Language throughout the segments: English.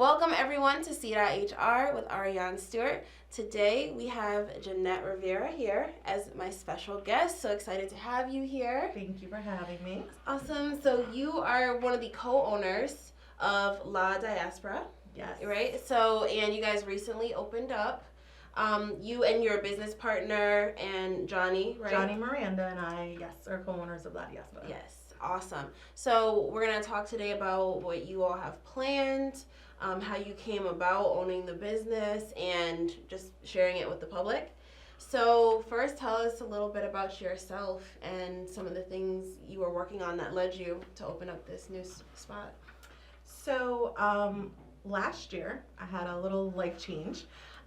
Welcome everyone to C.HR with Ariaunstewart. Today we have Jeannette Rivera here as my special guest. So excited to have you here. Thank you for having me. Awesome. So you are one of the co-owners of Diaspora. Yes. Right? So, and you guys recently opened up. You and your business partner and Johnny, right? Johnny Miranda and I, yes, are co-owners of Diaspora. Yes. Awesome. So we're going to talk today about what you all have planned, how you came about owning the business, and just sharing it with the public. So first, tell us a little bit about yourself and some of the things you were working on that led you to open up this new spot. So last year, I had a little life change.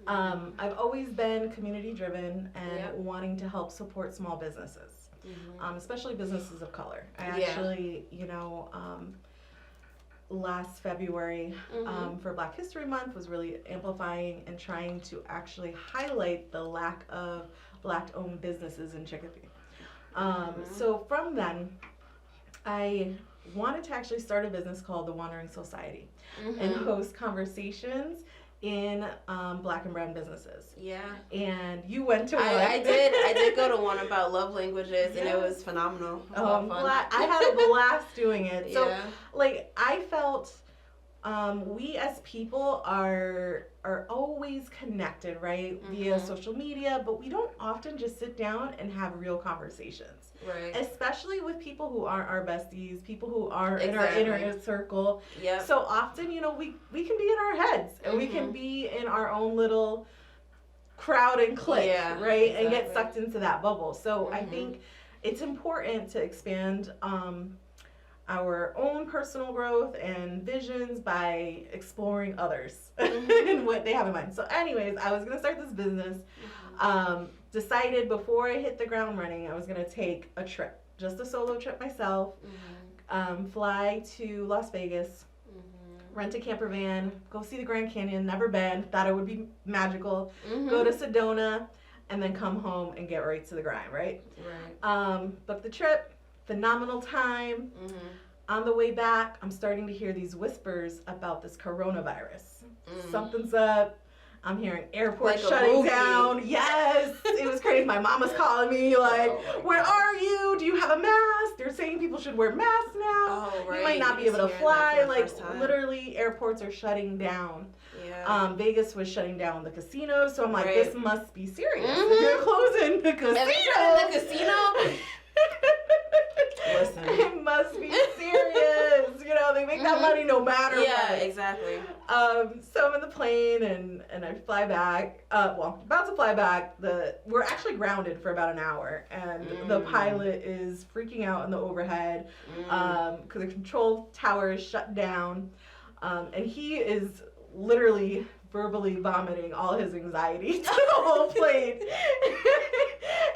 I've always been community driven and wanting to help support small businesses. Especially businesses of color. I actually, last February for Black History Month was really amplifying and trying to actually highlight the lack of Black-owned businesses in Chicopee. So from then, I wanted to actually start a business called the Wandering Society and host conversations in Black and brown businesses. Yeah. And you went to one. I did go to one about love languages, and it was phenomenal. It was I had a blast doing it. So, I felt we as people are always connected, right? Via social media, but we don't often just sit down and have real conversations. Right. Especially with people who aren't our besties, people who are in our inner circle. Yeah. So often, we can be in our heads and we can be in our own little crowd and clique, right? Exactly. And get sucked into that bubble. So I think it's important to expand our own personal growth and visions by exploring others and what they have in mind. So anyways, I was going to start this business. Decided before I hit the ground running, I was going to take a trip, just a solo trip myself, fly to Las Vegas, rent a camper van, go see the Grand Canyon, never been, thought it would be magical, go to Sedona, and then come home and get right to the grind, right? Booked the trip, phenomenal time. On the way back, I'm starting to hear these whispers about this coronavirus. Something's up. I'm hearing airports shutting down. Yes, it was crazy. My mom was calling me where are you? Do you have a mask? They're saying people should wear masks now. Oh, right. You might not be able to fly. Literally, airports are shutting down. Yeah. Vegas was shutting down the casinos. So I'm like, this must be serious. They're closing the casino. Listen. It must be serious. They make that money no matter what. Yeah, exactly. So I'm in the plane and I fly back. About to fly back. We're actually grounded for about an hour, and the pilot is freaking out in the overhead because the control tower is shut down, and he is literally verbally vomiting all his anxiety to the whole plane.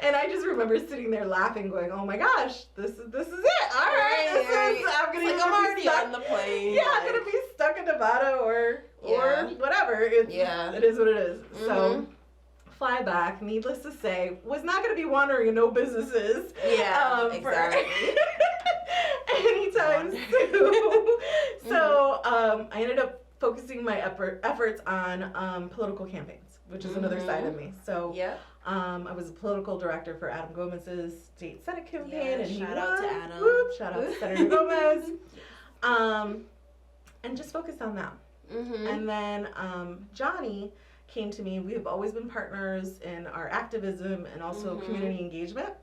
And I just remember sitting there laughing, going, "Oh my gosh, this is it! All right, I'm already on the plane. Yeah, I'm gonna be stuck in Nevada or whatever. It is what it is." So, fly back. Needless to say, was not gonna be wandering in no businesses. Yeah, exactly. Anytime soon. So I ended up focusing my efforts on political campaigns, which is another side of me. So I was a political director for Adam Gomez's state Senate campaign, and shout out to Adam. Shout out to Senator Gomez. And just focused on that. And then Johnny came to me. We have always been partners in our activism and also community engagement.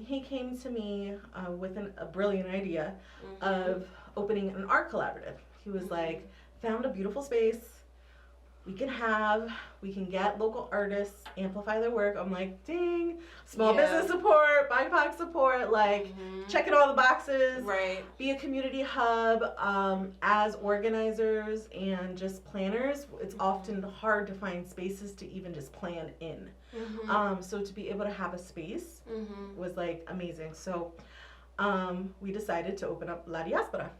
He came to me with a brilliant idea of opening an art collaborative. He was like, found a beautiful space. We can get local artists, amplify their work. I'm like, ding, small business support, BIPOC support, checking all the boxes. Right. Be a community hub. As organizers and just planners, it's often hard to find spaces to even just plan in. So to be able to have a space was amazing. So we decided to open up La Diaspora.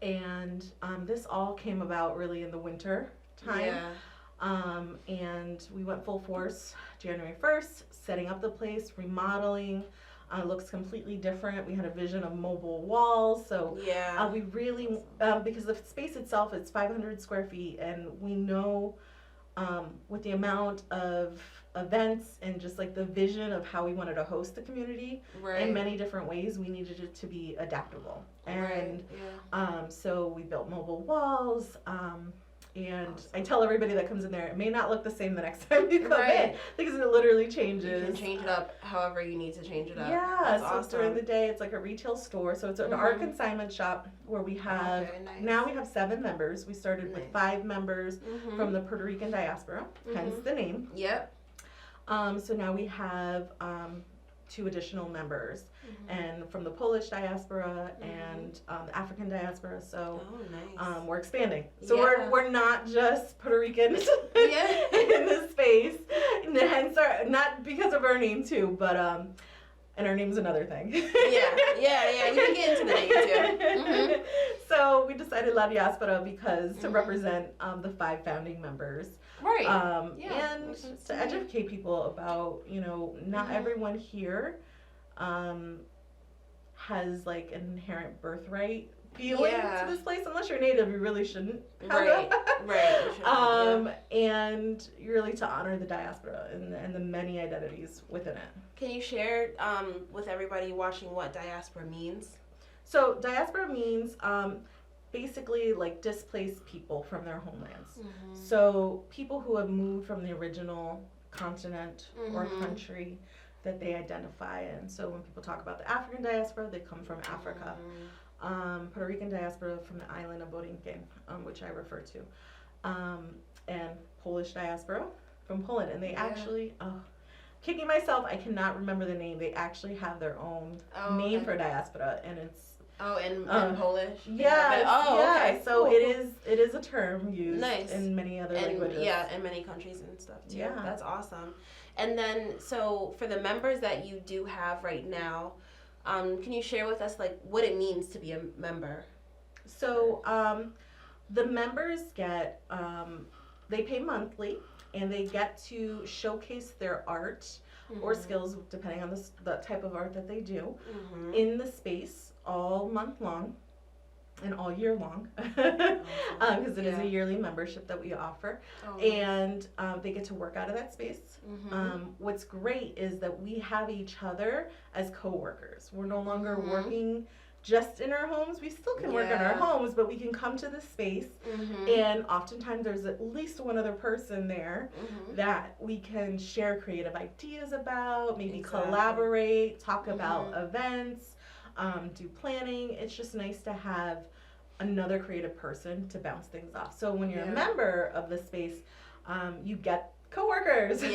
And this all came about really in the winter time. And we went full force January 1st, setting up the place, remodeling, Looks completely different. We had a vision of mobile walls. So we really, because the space itself is 500 square feet, and we know with the amount of events and just like the vision of how we wanted to host the community in many different ways, we needed it to be adaptable. And so we built mobile walls. And awesome. I tell everybody that comes in there, it may not look the same the next time you come in, because it literally changes. You can change it up however you need to change it up. Yeah, that's so awesome. During the day, it's like a retail store. So it's an art consignment shop where we have, now we have 7 members. We started with 5 members from the Puerto Rican diaspora, hence the name. Yep. So now we have 2 additional members, and from the Polish diaspora and the African diaspora. So we're expanding. So we're not just Puerto Ricans in this space, and hence not because of our name too, but and our name's another thing. We can get into the name too. So we decided La Diaspora because to represent the 5 founding members. And to educate people about, not everyone here has like an inherent birthright feeling to this place. Unless you're native, you really shouldn't. And really to honor the diaspora and the many identities within it. Can you share with everybody watching what diaspora means? So diaspora means basically like displaced people from their homelands. So people who have moved from the original continent or country that they identify in. So when people talk about the African diaspora, they come from Africa. Puerto Rican diaspora from the island of Borinquen, which I refer to. And Polish diaspora from Poland. And they actually, kicking myself, I cannot remember the name. They actually have their own name for diaspora, and it's in Polish? So cool. It is a term used in many other languages. In many countries and stuff too. That's awesome. And then, so for the members that you do have right now, can you share with us like what it means to be a member? So the members get, they pay monthly, and they get to showcase their art or skills, depending on the type of art that they do, in the space all month long and all year long, because it is a yearly membership that we offer. And they get to work out of that space. What's great is that we have each other as co-workers. We're no longer working just in our homes. We still can work in our homes, but we can come to the space, and oftentimes there's at least one other person there that we can share creative ideas about, maybe collaborate, talk about events, do planning. It's just nice to have another creative person to bounce things off. So when you're a member of the space, you get coworkers. That's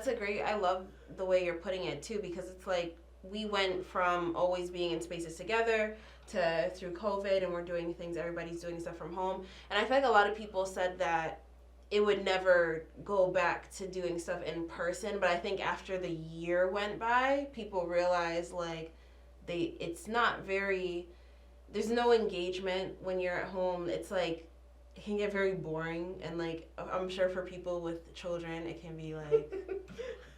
a great, I love the way you're putting it too, because it's like we went from always being in spaces together to through COVID, and we're doing things, everybody's doing stuff from home. And I feel like a lot of people said that it would never go back to doing stuff in person, but I think after the year went by, people realized like it's not very, there's no engagement when you're at home. It's like it can get very boring, and like I'm sure for people with children it can be like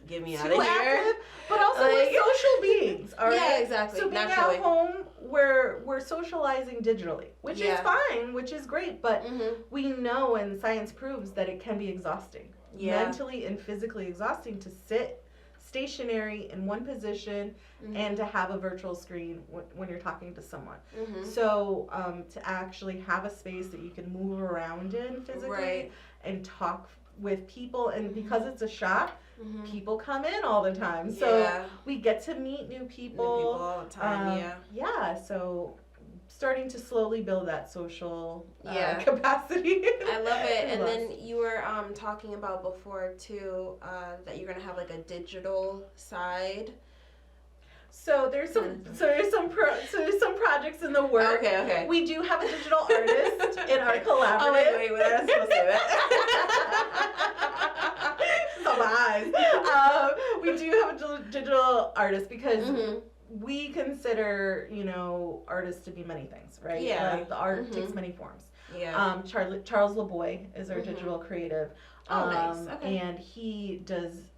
get me out of here. Active, but also like, we're social beings, all right? Yeah, exactly. So being at home, we're socializing digitally, which is fine, which is great, but we know, and science proves, that it can be exhausting. Mentally and physically exhausting to sit stationary in one position and to have a virtual screen when you're talking to someone. So to actually have a space that you can move around in physically and talk with people, and because it's a shop, people come in all the time, so we get to meet new people all the time. So starting to slowly build that social capacity. I love it. And then you were talking about before too that you're gonna have like a digital side. So there's some projects in the work. Okay. We do have a digital artist in our collaborative. Oh wait, we're not supposed to say that. Some eyes. We do have a digital artist because we consider, artists to be many things, right? Like the art takes many forms. Charles LeBoy is our digital creative. Nice. Okay. And he does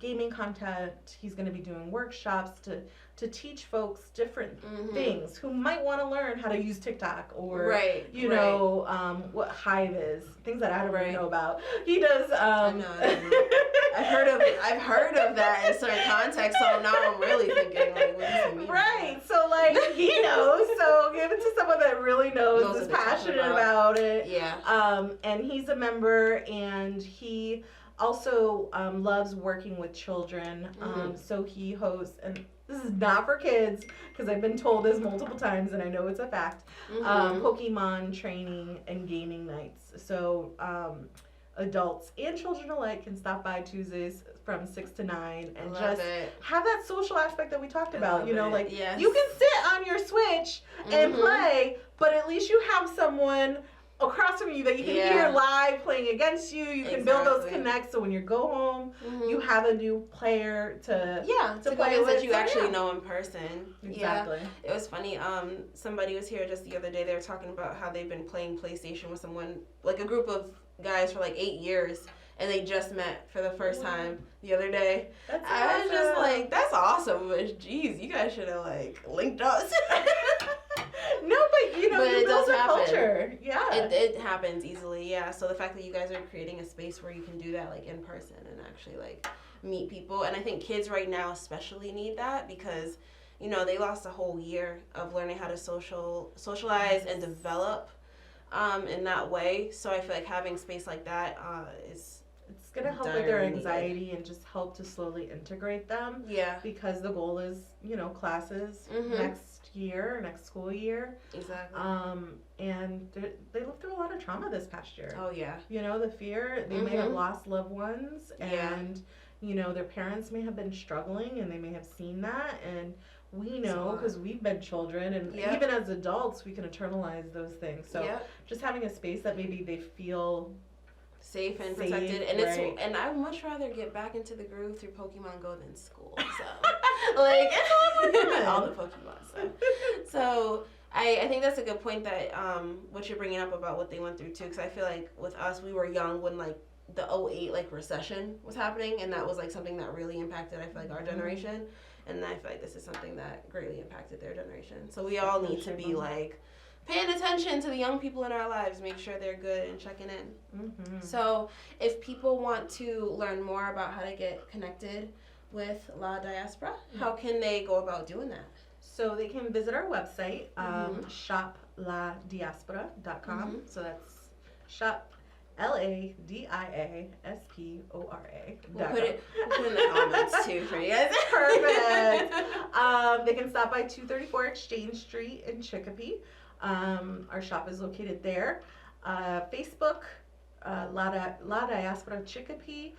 gaming content. He's going to be doing workshops to teach folks different things who might want to learn how to use TikTok or, you know, what Hive is, things that I don't really know about. He does. I know. I've heard of that in certain contexts, so now I'm really thinking, like, what does it mean? Right. So, like, he knows. So give it to someone that really knows is passionate about it. Yeah. And he's a member, and he also loves working with children. So he hosts, and this is not for kids, because I've been told this multiple times, and I know it's a fact, Pokemon training and gaming nights. So adults and children alike can stop by Tuesdays from 6 to 9 and just have that social aspect that we talked about. You know, like, you can sit on your Switch and play, but at least you have someone across from you that you can hear live playing against you. You can build those connects, so when you go home, you have a new player to play with that you actually know in person. Exactly. Yeah. It was funny. Somebody was here just the other day. They were talking about how they've been playing PlayStation with someone, like a group of guys, for like 8 years, and they just met for the first time the other day. I was just like, that's awesome, but geez, you guys should have like linked us. No, but you know, it does happen. Culture. Yeah. It happens easily, yeah. So the fact that you guys are creating a space where you can do that, like, in person and actually, like, meet people. And I think kids right now especially need that, because, you know, they lost a whole year of learning how to socialize and develop in that way. So I feel like having space like that is... It's going to help with their anxiety and just help to slowly integrate them. Yeah. Because the goal is, you know, classes next school year. Exactly. And they lived through a lot of trauma this past year. Oh, yeah. You know, the fear, they may have lost loved ones, and, you know, their parents may have been struggling, and they may have seen that, and we know, because we've been children, and even as adults, we can internalize those things. So just having a space that maybe they feel safe and protected, and and I would much rather get back into the groove through Pokemon Go than school. So, like, all the Pokemon stuff. So I think that's a good point, that what you're bringing up about what they went through too, because I feel like with us, we were young when like the 2008 like recession was happening, and that was like something that really impacted, I feel like, our generation, and I feel like this is something that greatly impacted their generation. So we all need to be like paying attention to the young people in our lives, make sure they're good and checking in. So if people want to learn more about how to get connected with La Diaspora, how can they go about doing that? So they can visit our website, shopladiaspora.com. So that's shop LADIASPORA. We'll put it in the comments too for you guys. Perfect. They can stop by 234 Exchange Street in Chicopee. Our shop is located there. Facebook, La Diaspora Chicopee.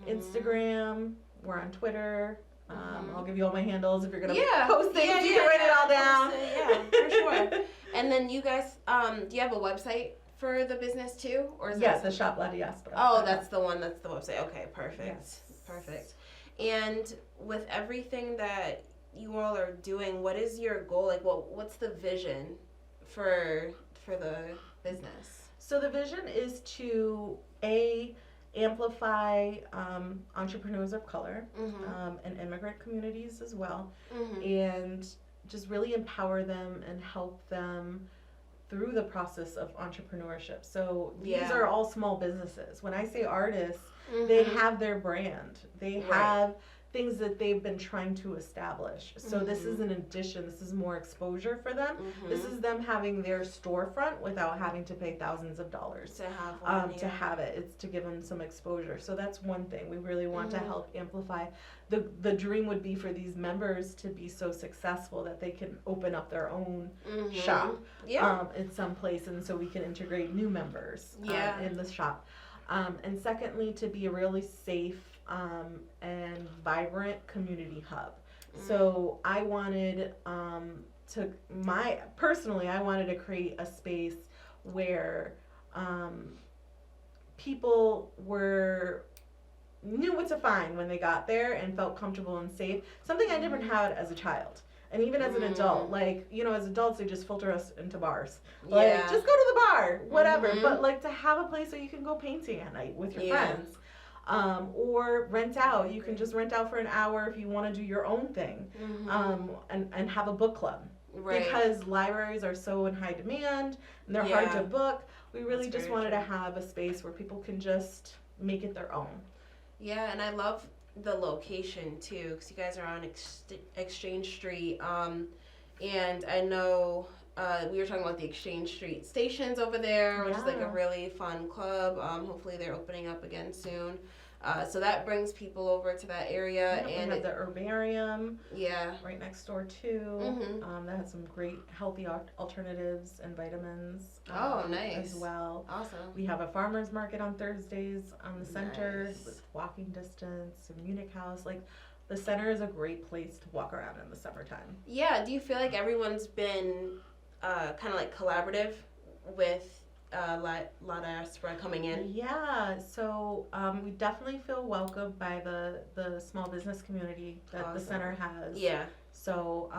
Instagram, we're on Twitter. I'll give you all my handles if you're going to post things. You can write it all down. For sure. And then you guys, do you have a website for the business too? Or is the Shop La Diaspora. Oh, that's the one. That's the website. Okay, perfect. Yes. Perfect. And with everything that you all are doing, what is your goal? Like, what's the vision for the business? So the vision is to amplify entrepreneurs of color and immigrant communities as well, and just really empower them and help them through the process of entrepreneurship. So these are all small businesses. When I say artists, they have their brand. They have things that they've been trying to establish. So this is an addition. This is more exposure for them. This is them having their storefront without having to pay thousands of dollars to have one, to have it. It's to give them some exposure. So that's one thing. We really want to help amplify. The dream would be for these members to be so successful that they can open up their own shop in some place, and so we can integrate new members in the shop. And secondly, to be a really safe and vibrant community hub. So I wanted I wanted to create a space where people knew what to find when they got there and felt comfortable and safe. Something I never had as a child. And even as an adult, like, you know, as adults, they just filter us into bars. Like, just go to the bar, whatever. But, like, to have a place where you can go painting at night with your friends. or rent out. You can just rent out for an hour if you want to do your own thing, and have a book club. Right. Because libraries are so in high demand and they're hard to book. We really just wanted to have a space where people can just make it their own. Yeah, and I love the location too, because you guys are on Exchange Street, and I know we were talking about the Exchange Street stations over there, which is like a really fun club. Hopefully they're opening up again soon. So that brings people over to that area. And we have the herbarium right next door too. That has some great healthy alternatives and vitamins nice. As well. Awesome. We have a farmer's market on Thursdays on the center with walking distance, a Munich house. Like, the center is a great place to walk around in the summertime. Yeah, do you feel like everyone's been kind of like collaborative with La Diaspora coming in? Yeah, so we definitely feel welcomed by the small business community that the center has. Yeah. So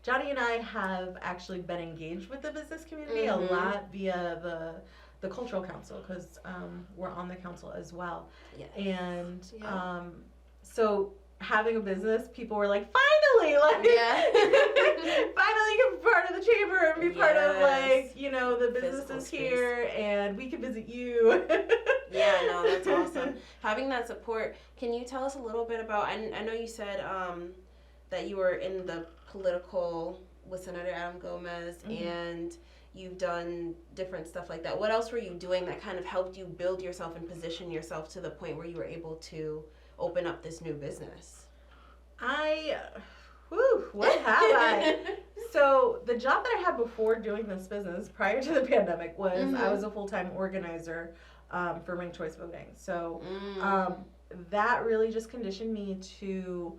Johnny and I have actually been engaged with the business community a lot via the cultural council, because we're on the council as well. Yeah. And so having a business, people were like, finally, like, finally you can be part of the chamber and be part of, like, you know, the business is here and we can visit you. Yeah, no, that's awesome. Having that support. Can you tell us a little bit about, I know you said that you were in the political with Senator Adam Gomez, and you've done different stuff like that. What else were you doing that kind of helped you build yourself and position yourself to the point where you were able to open up this new business? What have I? So the job that I had before doing this business, prior to the pandemic, was I was a full-time organizer for ranked choice voting. So that really just conditioned me to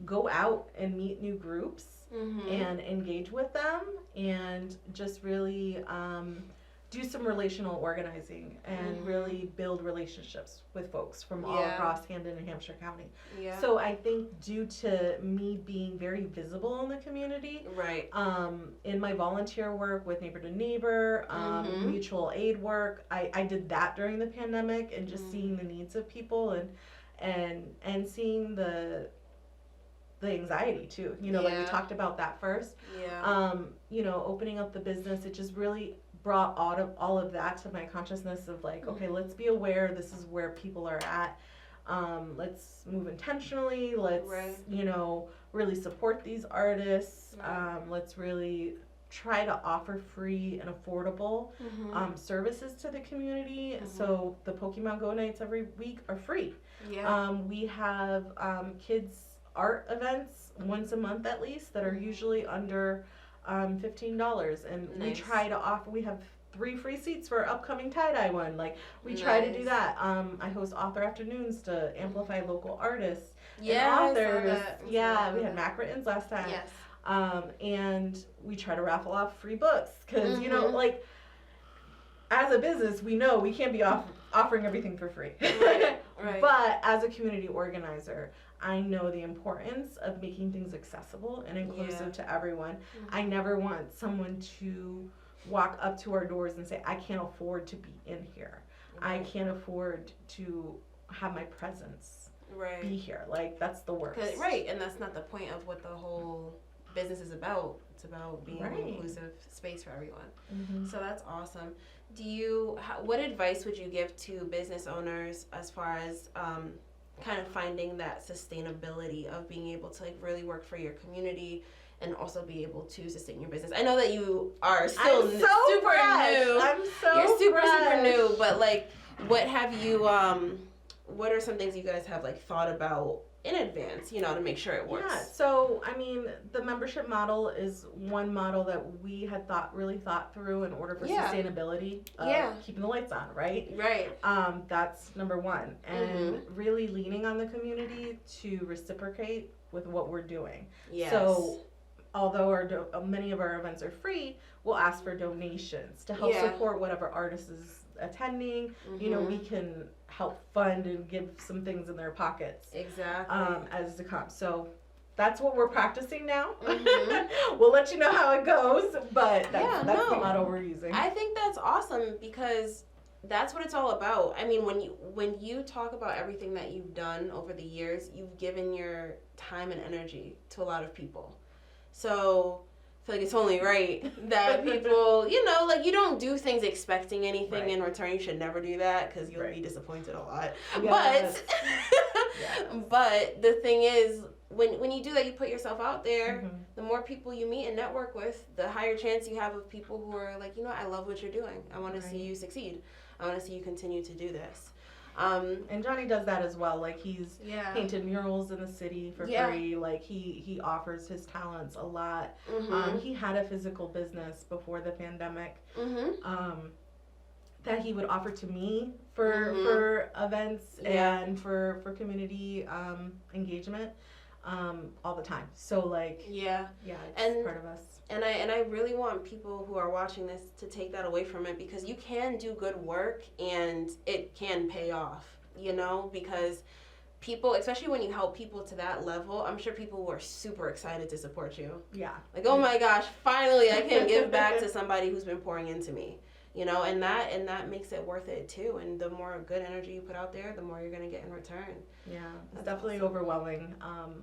go out and meet new groups and engage with them, and just really do some relational organizing and really build relationships with folks from all across Hampden and Hampshire County. Yeah. So I think due to me being very visible in the community, in my volunteer work with Neighbor to Neighbor, mutual aid work, I did that during the pandemic, and just seeing the needs of people and seeing the anxiety too, you know, like we talked about that first. You know, opening up the business, it just really brought all of that to my consciousness of like, okay, let's be aware, this is where people are at. Let's move intentionally, let's you know, really support these artists. Let's really try to offer free and affordable services to the community. So the Pokemon Go nights every week are free. We have kids art events once a month at least that are usually under $15, and we try to offer, we have 3 free seats for our upcoming tie-dye one. Like, we try to do that. I host author afternoons to amplify local artists and authors. We had Mac Rittens last time. And we try to raffle off free books, because you know, like, as a business, we know we can't be offering everything for free. But as a community organizer, I know the importance of making things accessible and inclusive to everyone. I never want someone to walk up to our doors and say, I can't afford to be in here. I can't afford to have my presence be here. Like, that's the worst. And that's not the point of what the whole business is about. It's about being an inclusive space for everyone. So that's awesome. What advice would you give to business owners as far as kind of finding that sustainability of being able to, like, really work for your community and also be able to sustain your business? I know that you are still super new. You're super new, but like, what have you what are some things you guys have, like, thought about in advance, you know, to make sure it works? So I mean, the membership model is one model that we had really thought through in order for sustainability of keeping the lights on, right? That's number one, and really leaning on the community to reciprocate with what we're doing. So although many of our events are free, we'll ask for donations to help support whatever artist is attending. You know, we can help fund and give some things in their pockets as to come. So that's what we're practicing now. We'll let you know how it goes, but that's the model we're using. I think that's awesome, because that's what it's all about. I mean, when you talk about everything that you've done over the years, you've given your time and energy to a lot of people. So I feel like it's only right that people, you know, like, you don't do things expecting anything in return. You should never do that because you'll be disappointed a lot. Yes. But the thing is, when you do that, you put yourself out there. The more people you meet and network with, the higher chance you have of people who are like, you know what, I love what you're doing. I want to see you succeed. I want to see you continue to do this. And Johnny does that as well. Like, he's painted murals in the city for free. Like, he offers his talents a lot. He had a physical business before the pandemic that he would offer to me for events and for community engagement all the time. So, like, it's part of us. And I really want people who are watching this to take that away from it, because you can do good work and it can pay off, you know, because people, especially when you help people to that level, I'm sure people were super excited to support you. Yeah. Like, oh my gosh, finally I can give back to somebody who's been pouring into me, you know, and that makes it worth it too. And the more good energy you put out there, the more you're going to get in return. Yeah. It's definitely overwhelming.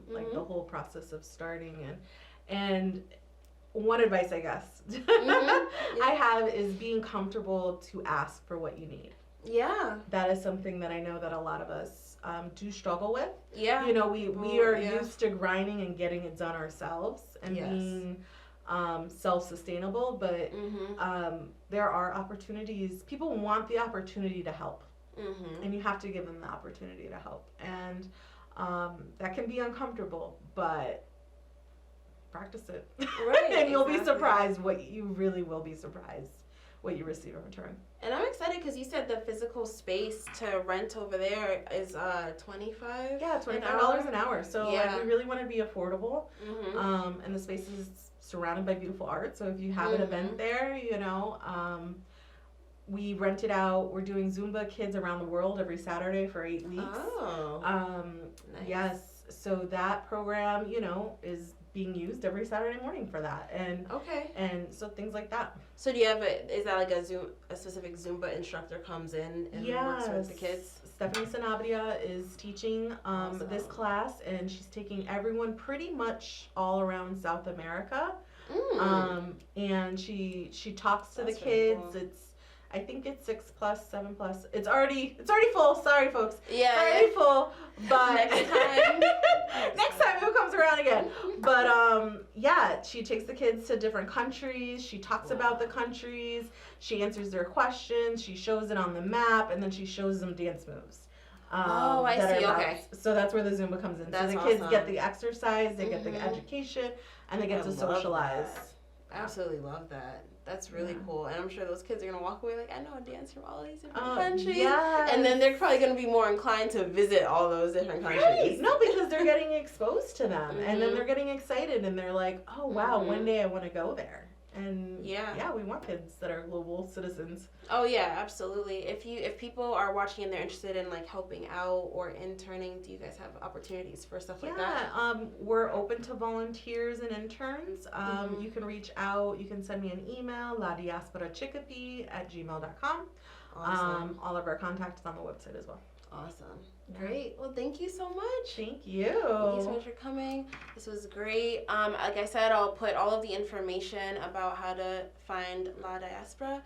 Like the whole process of starting and one advice, I guess, I have is being comfortable to ask for what you need. Yeah. That is something that I know that a lot of us do struggle with. Yeah. You know, we are used to grinding and getting it done ourselves and being self-sustainable, but there are opportunities. People want the opportunity to help. And you have to give them the opportunity to help. And that can be uncomfortable, but practice it. Right. And you'll be surprised you really will be surprised what you receive in return. And I'm excited because you said the physical space to rent over there is $25. Yeah, $25 an hour. So like, we really want to be affordable. And the space is surrounded by beautiful art. So if you have an event there, you know, we rent it out. We're doing Zumba kids around the world every Saturday for 8 weeks. Oh. Nice. Yes. So that program, you know, is being used every Saturday morning for that, and so things like that. So do you have is that like a specific Zumba instructor comes in and works with the kids? Stephanie Sanabria is teaching this class, and she's taking everyone pretty much all around South America. And she talks to the kids. Cool. I think it's 6+, 7+. It's already full. Sorry, folks. Yeah. It's already full. But next time it comes around again. But she takes the kids to different countries. She talks about the countries. She answers their questions. She shows it on the map, and then she shows them dance moves. I see. Okay. So that's where the Zumba comes in. So the kids get the exercise, they get the education, and they get to socialize. I absolutely love that. That's really cool. And I'm sure those kids are going to walk away like, I know a dance from all these different countries. Yes. And then they're probably going to be more inclined to visit all those different countries. Right. No, because they're getting exposed to them. And then they're getting excited. And they're like, oh, wow, one day I want to go there. And we want kids that are global citizens. Oh yeah, absolutely. If people are watching and they're interested in like helping out or interning, do you guys have opportunities for stuff like that? We're open to volunteers and interns. You can reach out. You can send me an email, ladiasporachicopee@gmail.com. Awesome. All of our contact is on the website as well. Awesome. Great. Well, thank you so much. Thank you. Thank you so much for coming. This was great. Like I said, I'll put all of the information about how to find La Diaspora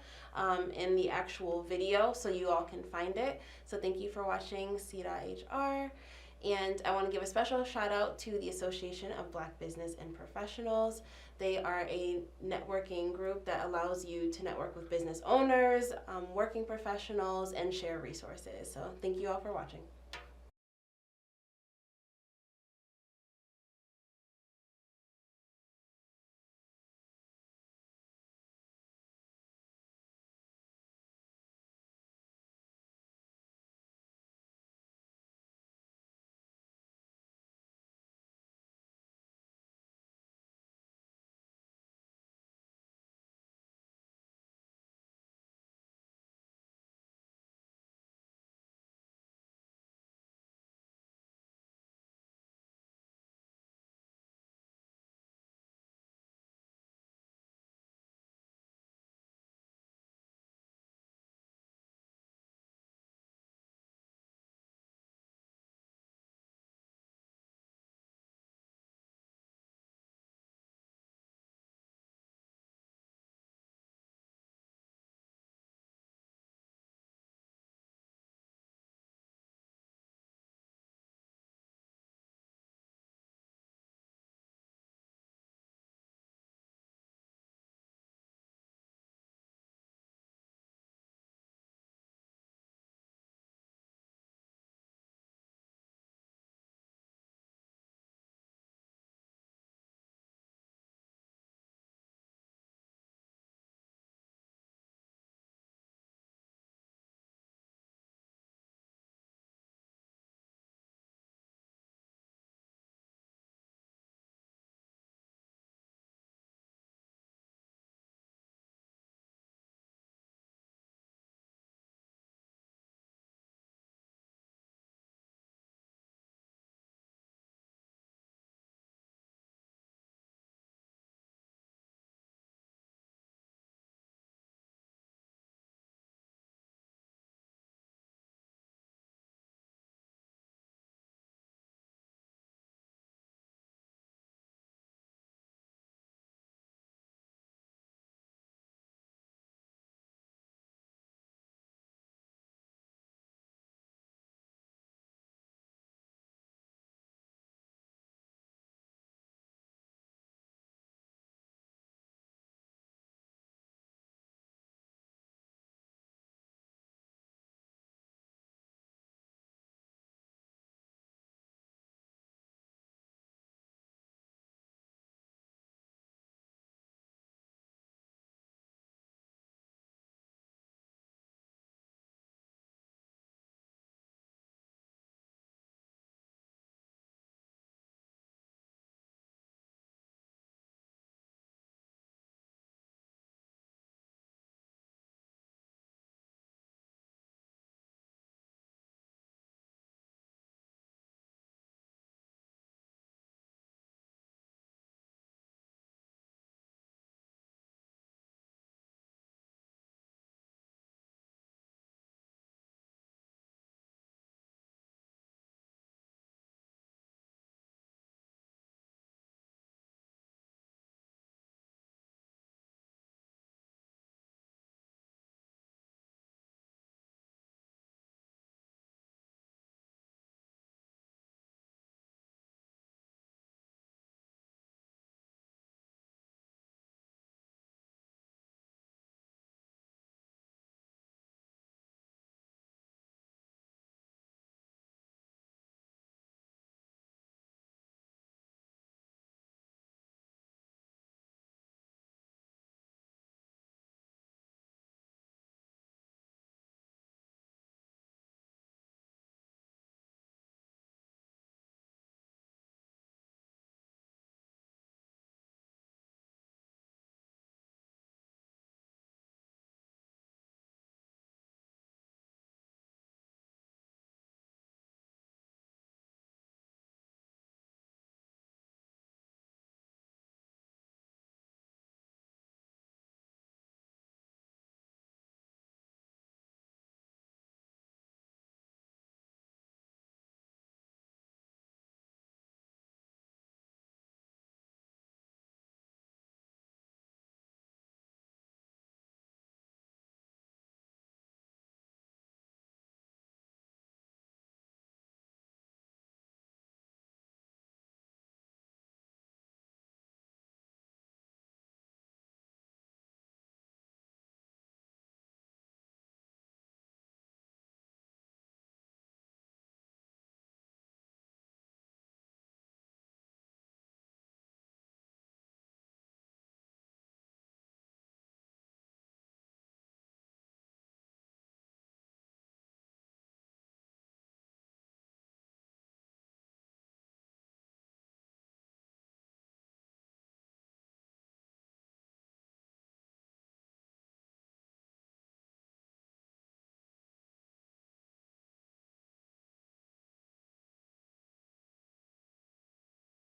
in the actual video so you all can find it. So thank you for watching C.HR. And I want to give a special shout out to the Association of Black Business and Professionals. They are a networking group that allows you to network with business owners, working professionals, and share resources. So thank you all for watching.